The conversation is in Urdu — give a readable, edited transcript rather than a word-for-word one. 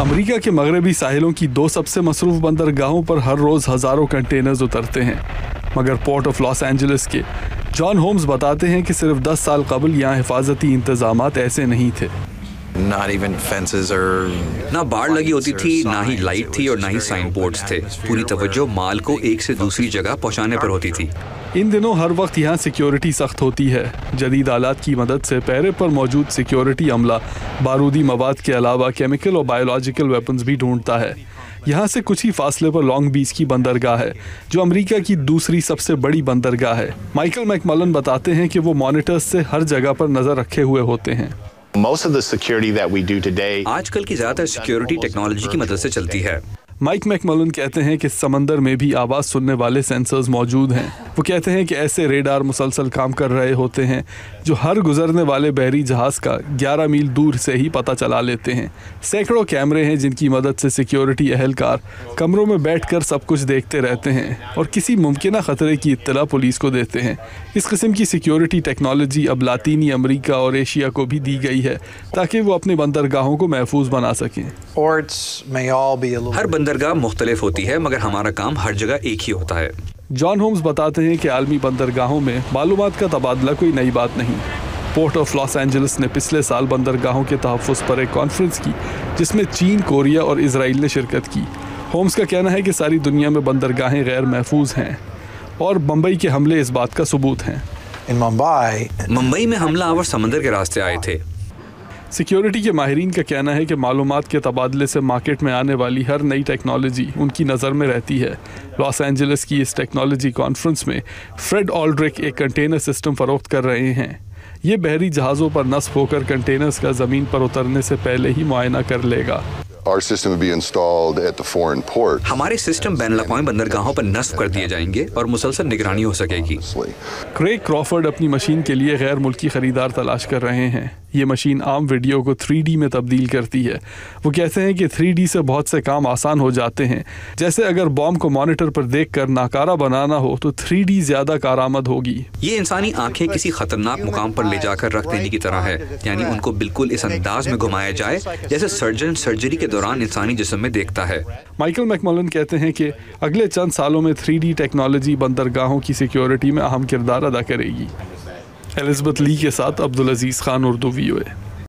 امریکہ کے مغربی ساحلوں کی 2 سب سے مصروف بندرگاہوں پر ہر روز ہزاروں کنٹینرز اترتے ہیں، مگر پورٹ آف لاس اینجلس کے جان ہومز بتاتے ہیں کہ صرف 10 سال قبل یہاں حفاظتی انتظامات ایسے نہیں تھے۔ نہ باڑ لگی ہوتی تھی، نہ ہی لائٹ تھی اور نہ ہی سائن بورڈز تھے۔ پوری توجہ مال کو ایک سے دوسری جگہ پہنچانے پر ہوتی تھی۔ ان دنوں ہر وقت یہاں سیکیورٹی سخت ہوتی ہے۔ جدید آلات کی مدد سے پیرے پر موجود سیکیورٹی عملہ بارودی مواد کے علاوہ کیمیکل اور بایولوجیکل ویپنز بھی ڈھونڈتا ہے۔ یہاں سے کچھ ہی فاصلے پر لانگ بیچ کی بندرگاہ ہے، جو امریکہ کی دوسری سب سے بڑی بندرگاہ ہے۔ مائیکل میک ملن بتاتے ہیں کہ وہ مانیٹرز سے ہر جگہ پر نظر رکھے ہوئے ہوتے ہیں۔ آج کل کی زیادہ تر سیکیورٹی ٹیکنالوجی کی مدد سے چلتی ہے۔ مائک میک ملن کہتے ہیں کہ سمندر میں بھی آواز سننے والے سینسرز موجود ہیں۔ وہ کہتے ہیں کہ ایسے ریڈار مسلسل کام کر رہے ہوتے ہیں جو ہر گزرنے والے بحری جہاز کا 11 میل دور سے ہی پتہ چلا لیتے ہیں۔ سینکڑوں کیمرے ہیں جن کی مدد سے سیکیورٹی اہلکار کمروں میں بیٹھ کر سب کچھ دیکھتے رہتے ہیں اور کسی ممکنہ خطرے کی اطلاع پولیس کو دیتے ہیں۔ اس قسم کی سیکیورٹی ٹیکنالوجی اب لاطینی امریکہ اور ایشیا کو بھی دی گئی ہے تاکہ وہ اپنی بندرگاہوں کو محفوظ بنا سکیں۔ ہر بندرگاہ مختلف ہوتی ہے مگر ہمارا کام ہر جگہ ایک ہی ہوتا ہے۔ جان ہومز بتاتے ہیں کہ عالمی بندرگاہوں میں معلومات کا تبادلہ کوئی نئی بات نہیں۔ پورٹ آف لاس اینجلس نے پچھلے سال بندرگاہوں کے تحفظ پر ایک کانفرنس کی جس میں چین، کوریا اور اسرائیل نے شرکت کی۔ ہومز کا کہنا ہے کہ ساری دنیا میں بندرگاہیں غیر محفوظ ہیں اور بمبئی کے حملے اس بات کا ثبوت ہیں۔ ممبئی میں حملہ آور سمندر کے راستے آئے تھے۔ سیکیورٹی کے ماہرین کا کہنا ہے کہ معلومات کے تبادلے سے مارکیٹ میں آنے والی ہر نئی ٹیکنالوجی ان کی نظر میں رہتی ہے۔ لاس اینجلس کی اس ٹیکنالوجی کانفرنس میں فریڈ آلڈرک ایک کنٹینر سسٹم فروخت کر رہے ہیں۔ یہ بحری جہازوں پر نصب ہو کر کنٹینرز کا زمین پر اترنے سے پہلے ہی معائنہ کر لے گا۔ ہمارے سسٹم بین الاقوامی بندرگاہوں پر نصب کر دیے جائیں گے اور مسلسل نگرانی ہو سکے گی۔ کریگ کرافورڈ اپنی مشین کے لیے غیر ملکی خریدار تلاش کر رہے ہیں۔ یہ مشین عام ویڈیو کو 3D میں تبدیل کرتی ہے۔ وہ کہتے ہیں کہ 3D سے بہت سے کام آسان ہو جاتے ہیں، جیسے اگر بام کو مانیٹر پر دیکھ کر ناکارہ بنانا ہو تو 3D زیادہ کارآمد ہوگی۔ یہ انسانی آنکھیں کسی خطرناک مقام پر لے جا کر رکھ دینے کی طرح ہے، یعنی ان کو بالکل اس انداز میں گھمایا جائے جیسے سرجن سرجری کے دوران انسانی جسم میں دیکھتا ہے۔ مائیکل میک ملن کہتے ہیں کہ اگلے چند سالوں میں 3D ٹیکنالوجی بندرگاہوں کی سیکیورٹی میں اہم کردار ادا کرے گی۔ الزبتھ لی کے ساتھ عبدالعزیز خان، اردو VOA۔